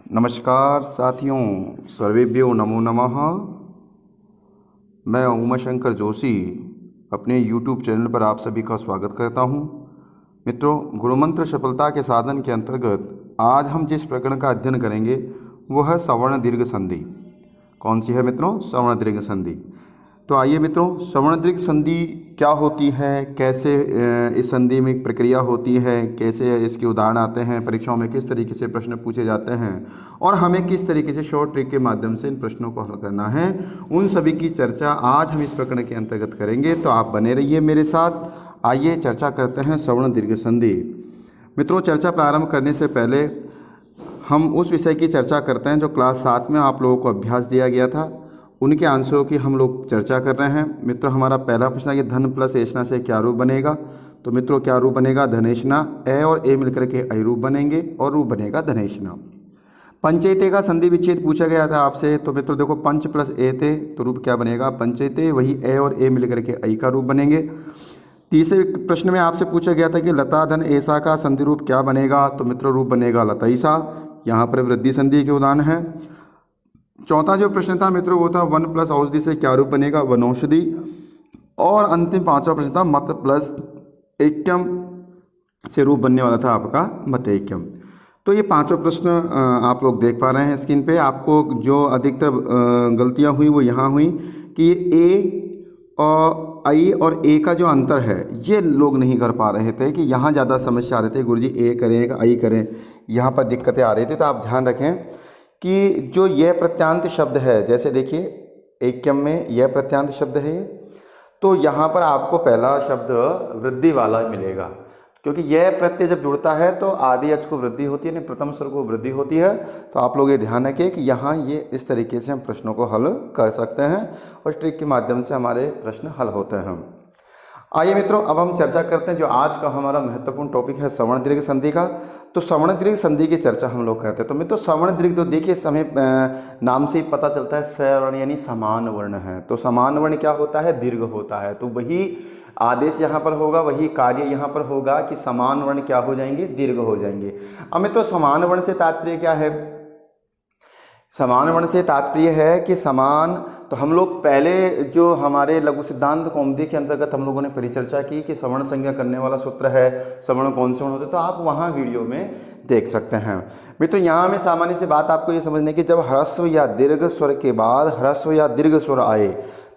नमस्कार साथियों, सर्वेभ्यो नमो नमः। मैं उमाशंकर जोशी अपने YouTube चैनल पर आप सभी का स्वागत करता हूं। मित्रों, गुरुमंत्र सफलता के साधन के अंतर्गत आज हम जिस प्रकरण का अध्ययन करेंगे वो है सवर्ण दीर्घ संधि। कौन सी है मित्रों? सवर्ण दीर्घ संधि। तो आइए मित्रों, सवर्ण दीर्घ संधि क्या होती है, कैसे इस संधि में प्रक्रिया होती है, कैसे इसके उदाहरण आते हैं, परीक्षाओं में किस तरीके से प्रश्न पूछे जाते हैं और हमें किस तरीके से शॉर्ट ट्रिक के माध्यम से इन प्रश्नों को हल करना है, उन सभी की चर्चा आज हम इस प्रकरण के अंतर्गत करेंगे। तो आप बने रहिए मेरे साथ। आइए चर्चा करते हैं सवर्ण दीर्घ संधि। मित्रों, चर्चा प्रारंभ करने से पहले हम उस विषय की चर्चा करते हैं जो क्लास 7 में आप लोगों को अभ्यास दिया गया था, उनके आंसरों की हम लोग चर्चा कर रहे हैं। मित्रों, हमारा पहला प्रश्न है कि धन प्लस एशना से क्या रूप बनेगा। तो मित्रों, क्या रूप बनेगा? धनेशना। ए और ए मिलकर के आई रूप बनेंगे और रूप बनेगा धनेशना। पंचेते का संधि विच्छेद पूछा गया था आपसे। तो मित्रों देखो, पंच प्लस ए थे तो रूप क्या बनेगा? पंचेते। वही ए और ए मिलकर के आई का रूप बनेंगे। तीसरे प्रश्न में आपसे पूछा गया था कि लता धन ऐसा का संधि रूप क्या बनेगा। तो मित्रों, रूप बनेगा लतईसा। यहाँ पर वृद्धि संधि के उदाहरण है। चौथा जो प्रश्न था मित्रों वो था वन प्लस औषधि से क्या रूप बनेगा? वनौषधि। और अंतिम पांचवा प्रश्न था मत प्लस ऐक्यम से रूप बनने वाला था आपका मतैक्यम। तो ये पांचों प्रश्न आप लोग देख पा रहे हैं स्क्रीन पे। आपको जो अधिकतर गलतियां हुई वो यहाँ हुई कि ए और आई और ए का जो अंतर है ये लोग नहीं कर पा रहे थे, कि यहाँ ज़्यादा समस्या आ रही थी, गुरुजी ए करें आई करें, यहाँ पर दिक्कतें आ रही थी। तो आप ध्यान रखें कि जो यह प्रत्यांत शब्द है, जैसे देखिए ऐक्यम में यह प्रत्यांत शब्द है, तो यहाँ पर आपको पहला शब्द वृद्धि वाला मिलेगा, क्योंकि यह प्रत्यय जब जुड़ता है तो आदि अच को वृद्धि होती है, यानी प्रथम स्वर को वृद्धि होती है। तो आप लोग ये ध्यान रखें कि यहाँ ये इस तरीके से हम प्रश्नों को हल कर सकते हैं और ट्रिक के माध्यम से हमारे प्रश्न हल होते हैं। आइए मित्रों, अब हम चर्चा करते हैं जो आज का हमारा महत्वपूर्ण टॉपिक है सवर्ण दीर्घ संधि का। तो सवर्ण दीर्घ संधि की चर्चा हम लोग करते हैं। तो मित्रों, सवर्ण दीर्घ तो देखिए समय नाम से ही पता चलता है, सवर्ण यानी समान वर्ण है। तो समान वर्ण क्या होता है? दीर्घ होता है। तो वही आदेश यहाँ पर होगा, वही कार्य यहाँ पर होगा कि समान वर्ण क्या हो जाएंगे? दीर्घ हो जाएंगे। अब मित्रों, समान वर्ण से तात्पर्य क्या है? समान वर्ण से तात्पर्य है कि समान, तो हम लोग पहले जो हमारे लघु सिद्धांत कौमुदी के अंतर्गत हम लोगों ने परिचर्चा की कि सवर्ण संज्ञा करने वाला सूत्र है, सवर्ण कौन से वर्ण होते हैं, तो आप वहाँ वीडियो में देख सकते हैं। मित्रों, यहाँ में सामान्य सी बात आपको ये समझने की, जब ह्रस्व या दीर्घ स्वर के बाद ह्रस्व या दीर्घ स्वर आए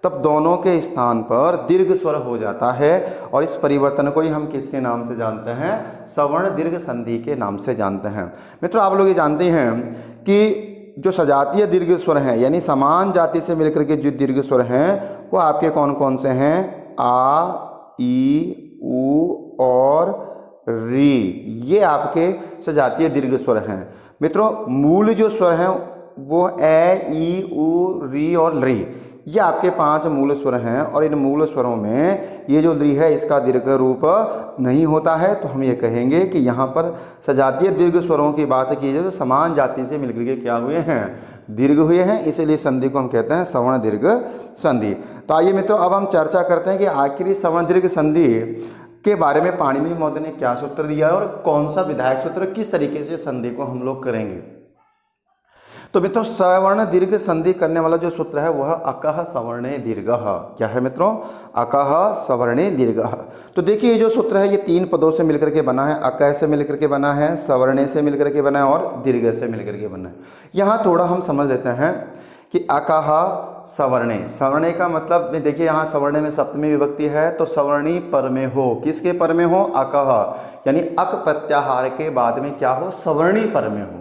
तब दोनों के स्थान पर दीर्घ स्वर हो जाता है, और इस परिवर्तन को ही हम किसके नाम से जानते हैं? सवर्ण दीर्घ संधि के नाम से जानते हैं। मित्रों, आप लोग ये जानते हैं कि जो सजातीय दीर्घ स्वर हैं, यानी समान जाति से मिलकर के जो दीर्घ स्वर हैं वो आपके कौन कौन से हैं? आ, ई, उ और री, ये आपके सजातीय दीर्घ स्वर हैं। मित्रों, मूल जो स्वर हैं वो ए, ई, उ, री और री, ये आपके 5 मूल स्वर हैं। और इन मूल स्वरों में ये जो री है इसका दीर्घ रूप नहीं होता है। तो हम ये कहेंगे कि यहाँ पर सजातीय दीर्घ स्वरों की बात की जाए तो समान जाति से मिलकर के क्या हुए हैं? दीर्घ हुए हैं, इसलिए संधि को हम कहते हैं सवर्ण दीर्घ संधि। तो आइए मित्रों, अब हम चर्चा करते हैं कि आखिरी सवर्ण दीर्घ संधि के बारे में पाणिनि महोदय ने क्या सूत्र दिया है और कौन सा विधायक सूत्र, किस तरीके से संधि को हम लोग करेंगे। तो मित्रों, सवर्ण दीर्घ संधि करने वाला जो सूत्र है वह अकः सवर्णे दीर्घः। क्या है मित्रों? अकः सवर्णे दीर्घः। तो देखिए, ये जो सूत्र है ये 3 पदों से मिलकर के बना है। अकः से मिलकर के बना है, सवर्णे से मिलकर के बना है और दीर्घ से मिलकर के बना है। यहाँ थोड़ा हम समझ लेते हैं कि अकः सवर्णे, सवर्णे का मतलब देखिए, यहाँ सवर्णे में सप्तमी विभक्ति है, तो सवर्णी पर में हो। किसके पर में हो? अकः, यानी अक प्रत्याहार के बाद में क्या हो? सवर्णी पर में हो।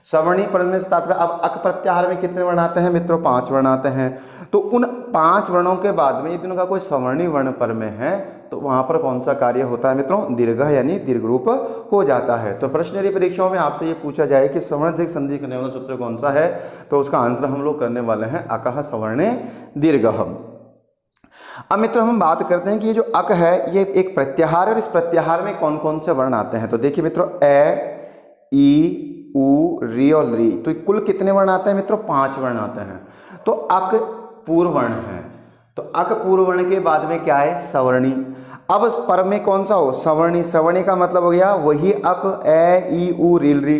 सवर्णी पर में से तात्पर्य, अब अक प्रत्याहार में कितने वर्ण आते हैं मित्रों? 5 वर्ण आते हैं। तो उन 5 वर्णों के बाद में यदि उनका कोई सवर्णी वर्ण पर में है तो वहां पर कौन सा कार्य होता है मित्रों? दीर्घ, यानी दीर्घ रूप हो जाता है। तो प्रश्नरी परीक्षाओं में आपसे ये पूछा जाए कि सवर्ण दीर्घ संधि करने वाला सूत्र कौन सा है, तो उसका आंसर हम लोग करने वाले हैं अकः सवर्णे दीर्घः। अब मित्रों, हम बात करते हैं कि ये जो अक है ये एक प्रत्याहार है और इस प्रत्याहार में कौन कौन से वर्ण आते हैं। तो देखिए मित्रों, ए, ई, उ, री और री, तो कुल कितने वर्ण आते हैं मित्रों? 5 वर्ण आते हैं। तो अक पूर्व वर्ण है, तो अक पूर्व वर्ण के बाद में क्या है? सवर्णी। अब पर में कौन सा हो? सवर्णी। सवर्णी का मतलब हो गया वही अक, ए, ई, उ, री, री।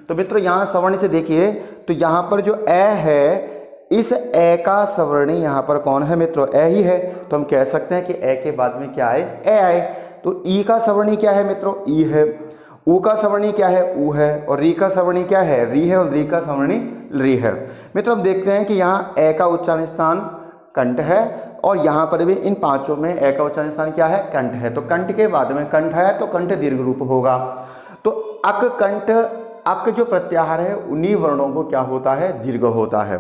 तो मित्रों यहाँ सवर्ण से देखिए तो यहाँ पर जो ए है, इस ए का सवर्णी यहाँ पर कौन है मित्रों? ए ही है। तो हम कह सकते हैं कि ए के बाद में क्या आए? ए आए। तो ई का सवर्णी क्या है मित्रों? ई है। ऊ का सवर्णी क्या है? ऊ है। और री का सवर्णी क्या है? री है। और री का सवर्णी री है। मित्रों अब देखते हैं कि यहाँ ए का उच्चारण स्थान कंठ है और यहाँ पर भी इन पांचों में ए का उच्चारण स्थान क्या है? कंठ है। तो कंठ के बाद में कंठ है तो कंठ दीर्घ रूप होगा। तो अक कंठ, अक जो प्रत्याहार है उन्हीं वर्णों को क्या होता है? दीर्घ होता है।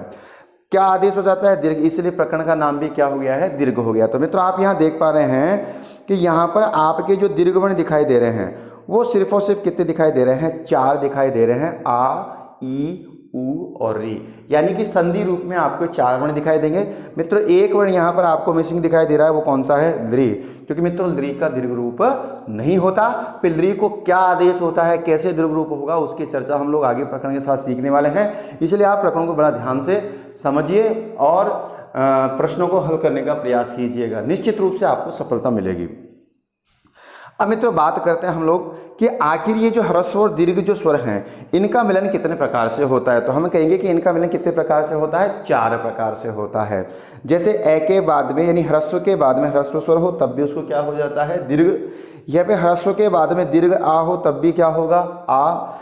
क्या आदेश हो जाता है? दीर्घ। इसलिए प्रकरण का नाम भी क्या हो गया है? दीर्घ हो गया। तो मित्रों आप यहाँ देख पा रहे हैं कि यहाँ पर आपके जो दीर्घ वर्ण दिखाई दे रहे हैं वो सिर्फ और सिर्फ कितने दिखाई दे रहे हैं? 4 दिखाई दे रहे हैं। आ, ई, ऊ और री, यानी कि संधि रूप में आपको 4 वर्ण दिखाई देंगे। मित्रों एक वर्ण यहाँ पर आपको मिसिंग दिखाई दे रहा है, वो कौन सा है? लृ। क्योंकि मित्रों लृ का दीर्घ रूप नहीं होता। फिर लृ को क्या आदेश होता है, कैसे दीर्घ रूप होगा, उसकी चर्चा हम लोग आगे प्रकरण के साथ सीखने वाले हैं। इसलिए आप प्रकरण को बड़ा ध्यान से समझिए और प्रश्नों को हल करने का प्रयास कीजिएगा। निश्चित रूप से आपको सफलता मिलेगी। अब मित्रों बात करते हैं हम लोग कि आखिर ये जो ह्रस्व और दीर्घ जो स्वर हैं इनका मिलन कितने प्रकार से होता है। तो हम कहेंगे कि इनका मिलन कितने प्रकार से होता है? 4 प्रकार से होता है। जैसे ए के बाद में यानी ह्रस्व के बाद में ह्रस्व स्वर हो तब भी उसको क्या हो जाता है? दीर्घ। यहाँ पे ह्रस्व के बाद में दीर्घ आ हो तब भी क्या होगा? आ।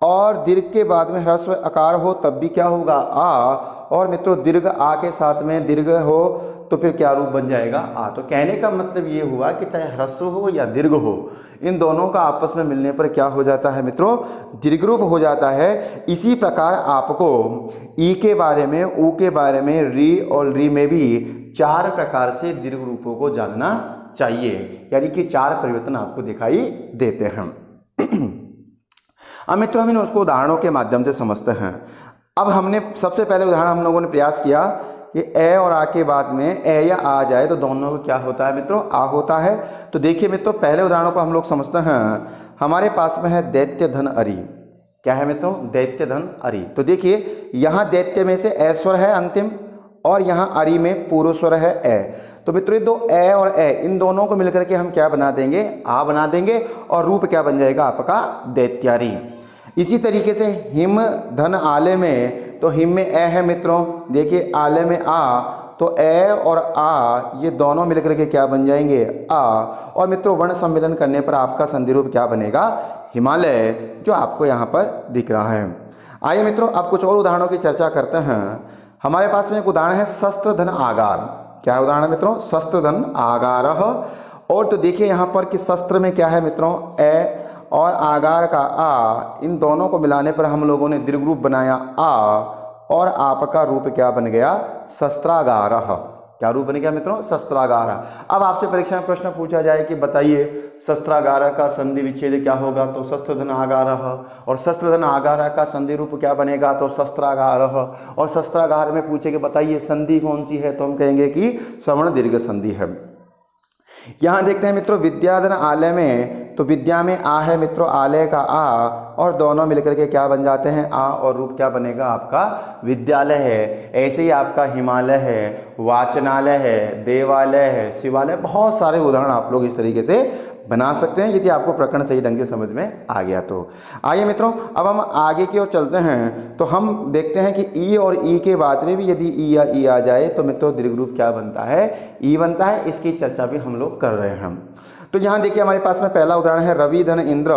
और दीर्घ के बाद में ह्रस्व अकार हो तब भी क्या होगा? आ। और मित्रों दीर्घ आ के साथ में दीर्घ हो तो फिर क्या रूप बन जाएगा? आ। तो कहने का मतलब ये हुआ कि चाहे ह्रस्व हो या दीर्घ हो, इन दोनों का आपस में मिलने पर क्या हो जाता है मित्रों? दीर्घ रूप हो जाता है। इसी प्रकार आपको ई के बारे में, ऊ के बारे में, री और री में भी 4 प्रकार से दीर्घ रूपों को जानना चाहिए, यानी कि 4 परिवर्तन आपको दिखाई देते हैं। अब मित्रों हम इन उसको उदाहरणों के माध्यम से समझते हैं। अब हमने सबसे पहले उदाहरण हम लोगों ने प्रयास किया कि ए और आ के बाद में ए या आ जाए तो दोनों को क्या होता है मित्रों? आ होता है। तो देखिए मित्रों पहले उदाहरणों को हम लोग समझते हैं। हमारे पास में है दैत्य धन अरि। क्या है मित्रों? दैत्य धन अरि। तो देखिए यहाँ दैत्य में से ए स्वर है अंतिम और यहाँ अरि में पूर्व स्वर है ए। तो मित्रों ये दो ए और ए इन दोनों को मिलकर के हम क्या बना देंगे? आ बना देंगे और रूप क्या बन जाएगा आपका? दैत्यारी। इसी तरीके से हिम धन आले में, तो हिम में ए है मित्रों, देखिए आले में आ, तो ए और आ ये दोनों मिलकर के क्या बन जाएंगे? आ। और मित्रों वर्ण सम्मिलन करने पर आपका संधि रूप क्या बनेगा? हिमालय, जो आपको यहाँ पर दिख रहा है। आइए मित्रों अब कुछ और उदाहरणों की चर्चा करते हैं। हमारे पास में एक उदाहरण है शस्त्र धन आगार। क्या है उदाहरण मित्रों? शस्त्र धन आगार। और तो देखिए यहाँ पर कि शस्त्र में क्या है मित्रों? ए और आगार का आ, इन दोनों को मिलाने पर हम लोगों ने दीर्घ रूप बनाया आ और आपका रूप क्या बन गया? शस्त्रागार। क्या रूप बन गया मित्रों? शस्त्रागार। अब आपसे परीक्षा में प्रश्न पूछा जाए कि बताइए शस्त्रागार का संधि विच्छेद क्या होगा? तो शस्त्रधन आगार। और शस्त्रधन आगार का संधि रूप क्या बनेगा? तो शस्त्रागार। और शस्त्रागार में पूछे कि बताइए संधि कौन सी है? तो हम कहेंगे कि सवर्ण दीर्घ संधि है। यहाँ देखते हैं मित्रों विद्याधन आलय में, तो विद्या में आ है मित्रों, आलय का आ, और दोनों मिलकर के क्या बन जाते हैं? आ, और रूप क्या बनेगा आपका? विद्यालय है। ऐसे ही आपका हिमालय है, वाचनालय है, देवालय है, शिवालय, बहुत सारे उदाहरण आप लोग इस तरीके से बना सकते हैं यदि आपको प्रकरण सही ढंग से समझ में आ गया तो। आइए मित्रों अब हम आगे की ओर चलते हैं। तो हम देखते हैं कि ई और ई के बाद में भी यदि ई या ई आ जाए तो मित्रों दीर्घ रूप क्या बनता है? ई बनता है। इसकी चर्चा भी हम लोग कर रहे हैं। तो यहाँ देखिए हमारे पास में पहला उदाहरण है रवि धन इंद्र।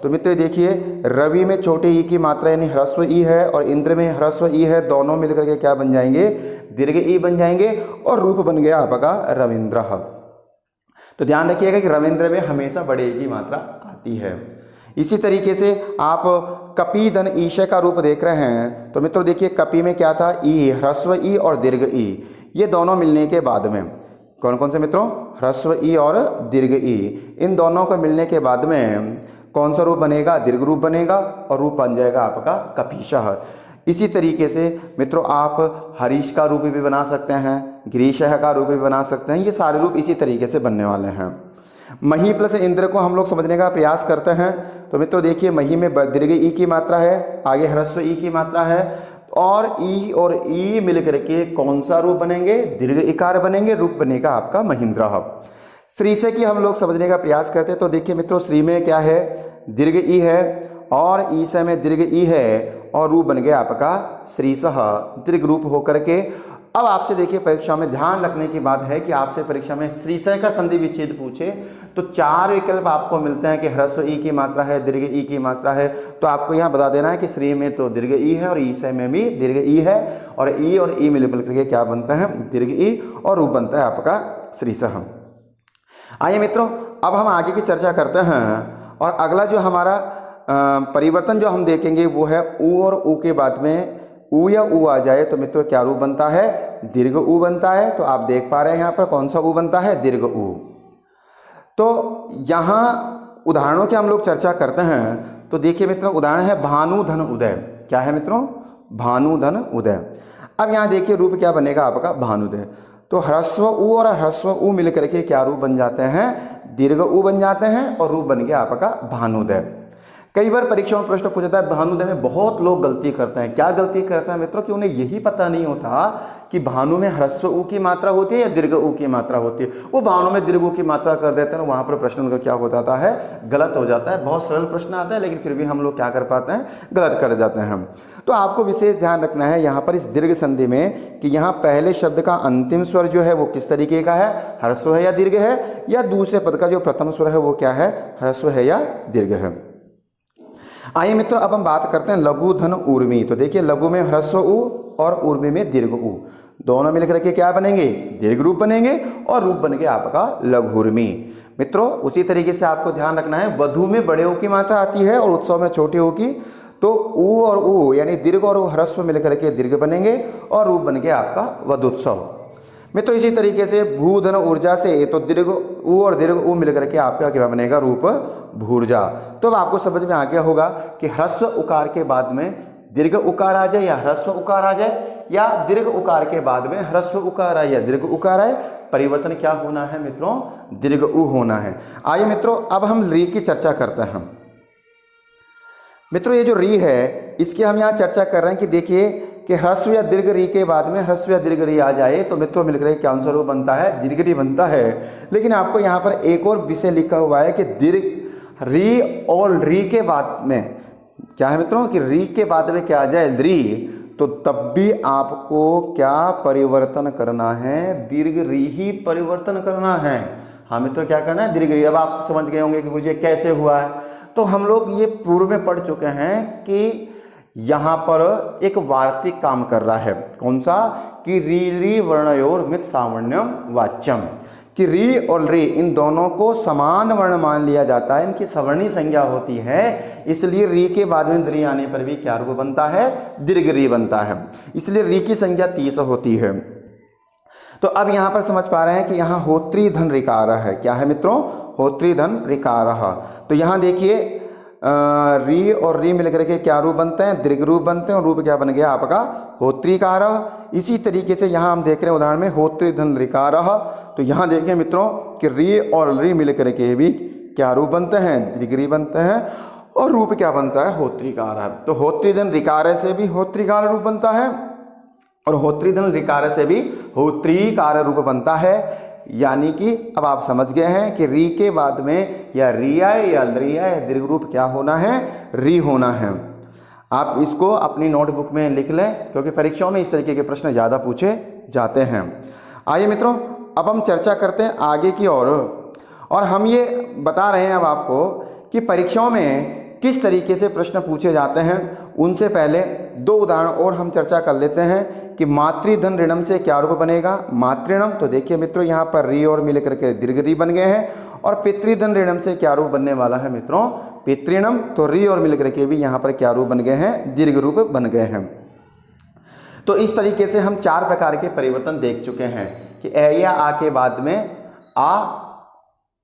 तो मित्र देखिए रवि में छोटे ई की मात्रा यानी ह्रस्व ई है और इंद्र में ह्रस्व ई है, दोनों मिलकर के क्या बन जाएंगे? दीर्घ ई बन जाएंगे और रूप बन गया आपका रविंद्र। तो ध्यान रखिएगा कि रविंद्र में हमेशा बड़े ई की मात्रा आती है। इसी तरीके से आप कपि धन ईश का रूप देख रहे हैं। तो मित्रों देखिए कपि में क्या था? ई, ह्रस्व ई और दीर्घ ई, ये दोनों मिलने के बाद में कौन कौन से मित्रों? ह्रस्व ई और दीर्घ ई, इन दोनों को मिलने के बाद में कौन सा रूप बनेगा? दीर्घ रूप बनेगा और रूप बन जाएगा आपका कपीशः। इसी तरीके से मित्रों आप हरीश का रूप भी बना सकते हैं, गिरीशः का रूप भी बना सकते हैं। ये सारे रूप इसी तरीके से बनने वाले हैं। मही प्लस इंद्र को हम लोग समझने का प्रयास करते हैं। तो मित्रों देखिए मही में दीर्घ ई की मात्रा है, आगे ह्रस्व ई की मात्रा है, और ई और ई मिलकर के कौन सा रूप बनेंगे? दीर्घ इकार बनेंगे, रूप बनेगा आपका महेंद्र। श्री से की हम लोग समझने का प्रयास करते हैं। तो देखिए मित्रों श्री में क्या है? दीर्घ ई है और ईसे में दीर्घ ई है और रूप बन गया आपका श्रीसह, दीर्घ रूप होकर के। अब आपसे देखिए परीक्षा में ध्यान रखने की बात है कि आपसे परीक्षा में श्रीसह का संधि विच्छेद पूछे तो 4 विकल्प आपको मिलते हैं कि ह्रस्व ई की मात्रा है, दीर्घ ई की मात्रा है। तो आपको यहाँ बता देना है कि श्री में तो दीर्घ ई है और ईसे में भी दीर्घ ई है, और ई मिल करके क्या बनता है, दीर्घ ई, और रूप बनता है आपका श्रीसह। आइए मित्रों, अब हम आगे की चर्चा करते हैं, और अगला जो हमारा परिवर्तन जो हम देखेंगे वो है ऊ, और ऊ के बाद में ऊ या ऊ आ जाए तो मित्रों क्या रूप बनता है, दीर्घ ऊ बनता है। तो आप देख पा रहे हैं यहाँ पर कौन सा ऊ बनता है, दीर्घ ऊ। तो यहाँ उदाहरणों की हम लोग चर्चा करते हैं। तो देखिए मित्रों, उदाहरण है भानु धन उदय। क्या है मित्रों, भानु धन उदय। अब यहाँ देखिए रूप क्या बनेगा आपका, भानुदय। तो ह्रस्व ऊ और ह्रस्व ऊ मिल करके क्या रूप बन जाते हैं, दीर्घ ऊ बन जाते हैं, और रूप बन गया आपका भानुदय। कई बार परीक्षा में प्रश्न पूछता है भानुदय में बहुत लोग गलती करते हैं। क्या गलती करते हैं मित्रों, कि उन्हें यही पता नहीं होता कि भानु में ह्रस्व ऊ की मात्रा होती है या दीर्घ ऊ की मात्रा होती है। वो भानु में दीर्घ ऊ की मात्रा कर देते हैं, वहां पर प्रश्न उनका क्या हो जाता है, गलत हो जाता है। बहुत सरल प्रश्न आता है लेकिन फिर भी हम लोग क्या कर पाते हैं, गलत कर जाते हैं हम। तो आपको विशेष ध्यान रखना है यहाँ पर इस दीर्घ संधि में कि यहाँ पहले शब्द का अंतिम स्वर जो है वो किस तरीके का है, ह्रस्व है या दीर्घ है, या दूसरे पद का जो प्रथम स्वर है वो क्या है, ह्रस्व है या दीर्घ है। आइए मित्रों, अब हम बात करते हैं लघु धन ऊर्मी। तो देखिए लघु में ह्रस्व ऊ और ऊर्मी में दीर्घ ऊ, दोनों मिलकर के क्या बनेंगे, दीर्घ रूप बनेंगे, और रूप बन गया आपका लघुर्मी। मित्रों उसी तरीके से आपको ध्यान रखना है, वधु में बड़े ऊ की मात्रा आती है और उत्सव में छोटे ऊ की। तो ऊ और ऊ यानी दीर्घ और ह्रस्व मिलकर के दीर्घ बनेंगे और रूप बन गया आपका वधुत्सव। मित्रों इसी तरीके से भूधन ऊर्जा से तो दीर्घ ऊ और दीर्घ ऊ मिलकर के आपका क्या बनेगा, रूप भूर्जा। तो अब आपको समझ में आ गया होगा कि ह्रस्व उकार के बाद में दीर्घ उकार आ जाए या ह्रस्व उकार आ जाए, या दीर्घ उकार के बाद में ह्रस्व उकार आए या दीर्घ उकार आए, परिवर्तन क्या होना है मित्रों, दीर्घ ऊ होना है। आइए मित्रों, अब हम री की चर्चा करते हैं। मित्रों ये जो री है इसकी हम यहाँ चर्चा कर रहे हैं कि देखिए कि ह्रस्व या दीर्घ री के बाद में ह्रस्व या दीर्घ री आ जाए तो मित्रों मिलकर क्या आंसर वो बनता है, दीर्घ री बनता है। लेकिन आपको यहाँ पर एक और विषय लिखा हुआ है कि दीर्घ री और री के बाद में क्या है मित्रों, कि री के बाद में क्या आ जाए, री, तो तब भी आपको क्या परिवर्तन करना है, दीर्घ री ही परिवर्तन करना है। हाँ मित्रों क्या करना है, दीर्घ री। अब आप समझ गए होंगे कि मुझे कैसे हुआ है। तो हम लोग ये पूर्व में पढ़ चुके हैं कि यहाँ पर एक वार्तिक काम कर रहा है, कौन सा, कि री री वर्णयोर मित सावर्ण्यम वाच्यम, कि री और री इन दोनों को समान वर्ण मान लिया जाता है, इनकी सवर्णी संज्ञा होती है, इसलिए री के बाद में री आने पर भी क्या रूप बनता है, दीर्घ री बनता है, इसलिए री की संज्ञा 30 होती है। तो अब यहाँ पर समझ पा रहे हैं कि यहाँ होत्री धन ऋकार है। क्या है मित्रों, होत्री धन ऋकार। तो यहाँ देखिए री और री मिलकर के क्या रूप बनते हैं, दीर्घ रूप बनते हैं, और रूप क्या बन गया आपका, होत्रीकार। इसी तरीके से यहाँ हम देख रहे हैं उदाहरण में होत्री धन ऋकार। तो यहाँ देखें मित्रों कि री और री मिलकर के भी क्या रूप बनते हैं, दीर्घ री बनते हैं, और रूप क्या बनता है, होत्रीकार। तो होत्री धन ऋकार से भी होत्रीकार रूप बनता है, और होत्री धन ऋकार से भी होत्रीकार रूप बनता है। यानी कि अब आप समझ गए हैं कि री के बाद में या रिया या लरिया या दीर्घ रूप क्या होना है, री होना है। आप इसको अपनी नोटबुक में लिख लें क्योंकि परीक्षाओं में इस तरीके के प्रश्न ज़्यादा पूछे जाते हैं। आइए मित्रों, अब हम चर्चा करते हैं आगे की ओर, और हम ये बता रहे हैं अब आपको कि परीक्षाओं में किस तरीके से प्रश्न पूछे जाते हैं। उनसे पहले 2 उदाहरण और हम चर्चा कर लेते हैं कि मातृधन ऋणम से क्या रूप बनेगा, मातृणम। तो देखिए मित्रों यहाँ पर री और मिल करके दीर्घ री बन गए हैं, और पितृधन ऋणम से क्या रूप बनने वाला है मित्रों, पितृणम। तो री और मिल करके भी यहाँ पर क्या रूप बन गए हैं, दीर्घ रूप बन गए हैं। तो इस तरीके से हम 4 प्रकार के परिवर्तन देख चुके हैं कि ए या आ के बाद में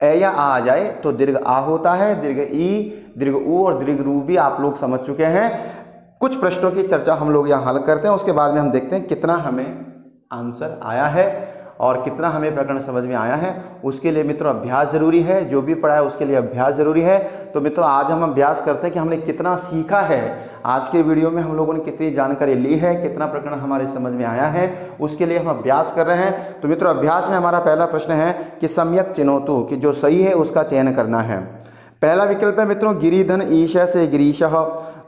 ए या आ जाए तो दीर्घ आ होता है, दीर्घ ई, दीर्घ ऊ और दीर्घ रू भी आप लोग समझ चुके हैं। कुछ प्रश्नों की चर्चा हम लोग यहाँ हल करते हैं, उसके बाद में हम देखते हैं कितना हमें आंसर आया है और कितना हमें प्रकरण समझ में आया है। उसके लिए मित्रों अभ्यास जरूरी है, जो भी पढ़ा है उसके लिए अभ्यास जरूरी है। तो मित्रों आज हम अभ्यास करते हैं कि हमने कितना सीखा है, आज के वीडियो में हम लोगों ने कितनी जानकारी ली है, कितना प्रकरण हमारे समझ में आया है, उसके लिए हम अभ्यास कर रहे हैं। तो मित्रों अभ्यास में हमारा पहला प्रश्न है कि सम्यक चिनोतु, कि जो सही है उसका चयन करना है। पहला विकल्प है मित्रों गिरिधन ईश से गिरीशः,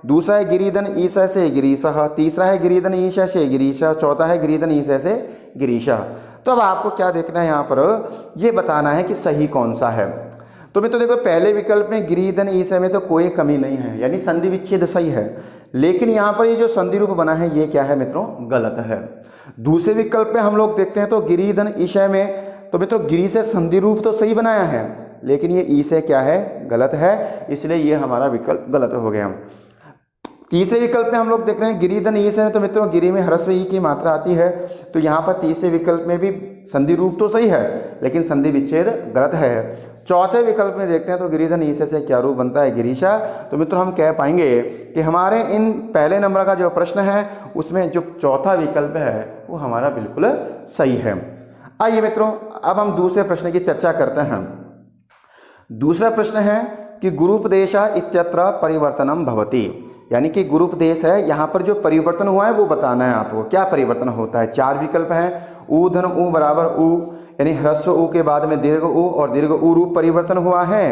दूसरा है गिरिधन ईश से गिरीशः, तीसरा है गिरिधन ईश से गिरीशः, चौथा है गिरिधन ईश से गिरीशः। तो अब आपको क्या देखना है यहाँ पर, ये बताना है कि सही कौन सा है। तो मित्रों देखो पहले विकल्प में गिरिधन ईश में तो कोई कमी नहीं है, यानी संधि विच्छेद सही है, लेकिन यहाँ पर ये जो संधि रूप बना है ये क्या है मित्रों, गलत है। दूसरे विकल्प में हम लोग देखते हैं तो गिरिधन ईशय में तो मित्रों गिरी से संधि रूप तो सही बनाया है, लेकिन ये ई से क्या है, गलत है, इसलिए ये हमारा विकल्प गलत हो गया। तीसरे विकल्प में हम लोग देख रहे हैं गिरिधन ई से तो मित्रों गिरी में ह्रस्व ई की मात्रा आती है, तो यहाँ पर तीसरे विकल्प में भी संधि रूप तो सही है, लेकिन संधि विच्छेद गलत है। चौथे विकल्प में देखते हैं तो गिरिधन ई से क्या रूप बनता है, गिरीशा। तो मित्रों हम कह पाएंगे कि हमारे इन पहले नंबर का जो प्रश्न है उसमें जो चौथा विकल्प है वो हमारा बिल्कुल सही है। आइए मित्रों अब हम दूसरे प्रश्न की चर्चा करते हैं। दूसरा प्रश्न है कि गुरूपदेश इत्यत्र परिवर्तनम भवति, यानी कि गुरूपदेश है, यहाँ पर जो परिवर्तन हुआ है वो बताना है आपको, क्या परिवर्तन होता है। चार विकल्प हैं, ऊ धन ऊ बराबर ऊ, यानी ह्रस्व ऊ के बाद में दीर्घ ऊ और दीर्घ ऊ रूप परिवर्तन हुआ है।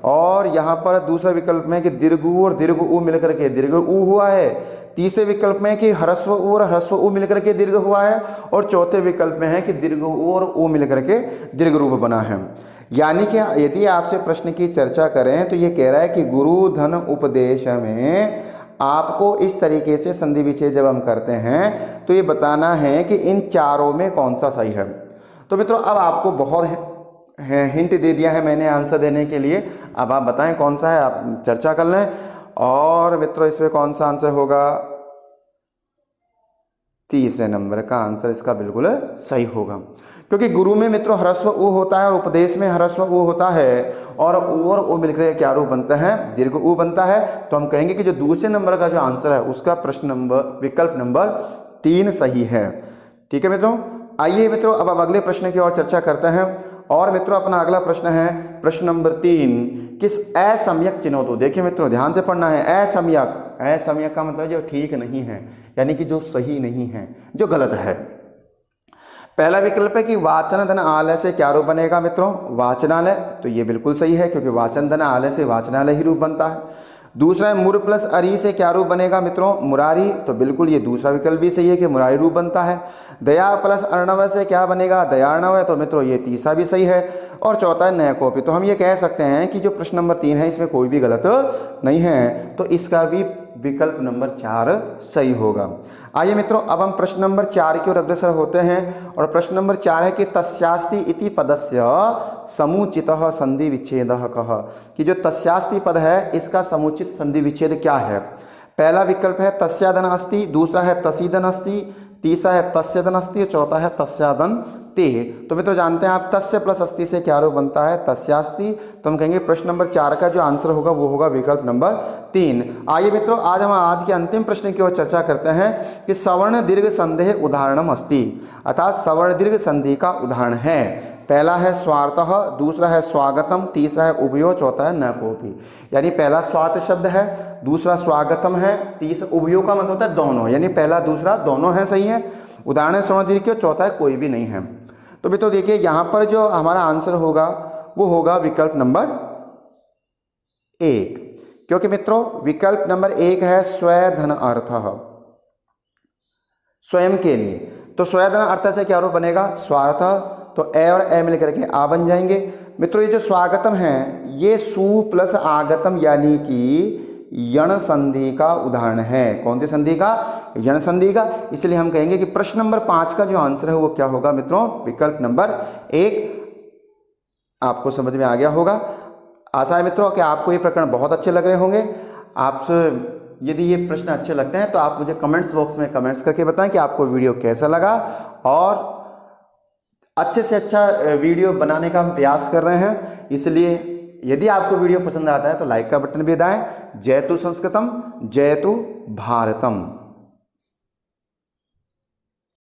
और यहाँ पर दूसरा विकल्प में कि दीर्घ ऊ और दीर्घ ऊ मिलकर के दीर्घ ऊ हुआ है। तीसरे विकल्प में कि ह्रस्व ऊ और ह्रस्व ऊ मिलकर के दीर्घ हुआ है। और चौथे विकल्प में है कि दीर्घ ऊ और ऊ मिलकर के दीर्घ रूप बना है। यानी कि यदि आपसे प्रश्न की चर्चा करें तो ये कह रहा है कि गुरु धन उपदेश में आपको इस तरीके से संधि विच्छेद जब हम करते हैं तो ये बताना है कि इन चारों में कौन सा सही है। तो मित्रों अब आपको बहुत हिंट दे दिया है मैंने आंसर देने के लिए, अब आप बताएं कौन सा है, आप चर्चा कर लें। और मित्रों इसमें कौन सा आंसर होगा, तीसरे नंबर का आंसर इसका बिल्कुल सही होगा, क्योंकि गुरु में मित्रों ह्रस्व ऊ होता है और उपदेश में ह्रस्व ऊ होता है, और ऊ और ऊ मिलकर क्या रूप बनता है, दीर्घ ऊ बनता है। तो हम कहेंगे कि जो दूसरे नंबर का जो आंसर है उसका प्रश्न नंबर विकल्प नंबर 3 सही है। ठीक है मित्रों, आइए मित्रों अब अगले प्रश्न की ओर चर्चा करते हैं। और मित्रों अपना अगला प्रश्न है प्रश्न नंबर 3, किस असम्यक चिन्हों तो। देखिए मित्रों ध्यान से पढ़ना है, असम्यक, असम्यक का मतलब जो ठीक नहीं है, यानी कि जो सही नहीं है, जो गलत है। पहला विकल्प है कि वाचन धन आलय से क्या रूप बनेगा मित्रों, वाचनालय, तो ये बिल्कुल सही है क्योंकि वाचन धन आलय से वाचनालय ही रूप बनता है। दूसरा है मुर प्लस अरी से क्या रूप बनेगा मित्रों, मुरारी, तो बिल्कुल ये दूसरा विकल्प भी सही है कि मुरारी रूप बनता है। दया प्लस अर्णव से क्या बनेगा, दयार्णव है, तो मित्रों ये तीसरा भी सही है। और चौथा है नय कॉपी। तो हम ये कह सकते हैं कि जो प्रश्न नंबर 3 है इसमें कोई भी गलत नहीं है, तो इसका भी विकल्प नंबर 4 सही होगा। आइए मित्रों अब हम प्रश्न नंबर 4 की ओर अग्रसर होते हैं। और प्रश्न नंबर 4 है कि तस्यास्ति इति पदस्य समुचितः संधि विच्छेदः कः, कि जो तस्यास्ति पद है इसका समुचित संधि विच्छेद क्या है। पहला विकल्प है तस्यादन अस्ति, दूसरा है तसीदन अस्ति, तीसरा है तस्यदन अस्ति और चौथा है तस्यादन ते। तो मित्रों जानते हैं आप तस्य प्लस अस्ति से क्या रूप बनता है, तस्यास्ति। तो हम कहेंगे प्रश्न नंबर 4 का जो आंसर होगा वो होगा विकल्प नंबर 3। आइए मित्रों आज हम आज के अंतिम प्रश्न की ओर चर्चा करते हैं कि सवर्ण दीर्घ संधेः उदाहरणम अस्ति, अर्थात सवर्ण दीर्घ संधि का उदाहरण है। पहला है स्वार्थः, दूसरा है स्वागतम, तीसरा है उभयो, चौथा है न कोपी। यानी पहला स्वार्थ शब्द है, दूसरा स्वागतम है, तीसरा उभयो का मतलब होता है दोनों, यानी पहला दूसरा दोनों है सही है। उदाहरण है सवर्ण दीर्घ के, चौथा है कोई भी नहीं है। तो मित्रों देखिए यहाँ पर जो हमारा आंसर होगा वो होगा विकल्प नंबर 1, क्योंकि मित्रों विकल्प नंबर 1 है स्वधन अर्थः, स्वयं के लिए। तो स्वधन अर्थ से क्या रूप बनेगा, स्वार्थ, तो ए और ए मिलकर के आ बन जाएंगे। मित्रों ये जो स्वागतम है ये सु प्लस आगतम यानी कि यण संधि का उदाहरण है। कौन सी संधि का, यण संधि का। इसलिए हम कहेंगे कि प्रश्न नंबर 5 का जो आंसर है वो क्या होगा मित्रों, विकल्प नंबर 1। आपको समझ में आ गया होगा। आशा है मित्रों कि आपको ये प्रकरण बहुत अच्छे लग रहे होंगे। आपसे यदि ये प्रश्न अच्छे लगते हैं तो आप मुझे कमेंट्स बॉक्स में कमेंट्स करके बताएं कि आपको वीडियो कैसा लगा, और अच्छे से अच्छा वीडियो बनाने का हम प्रयास कर रहे हैं। इसलिए यदि आपको वीडियो पसंद आता है तो लाइक का बटन भी दबाएं। जयतु संस्कृतम, जयतु भारतम।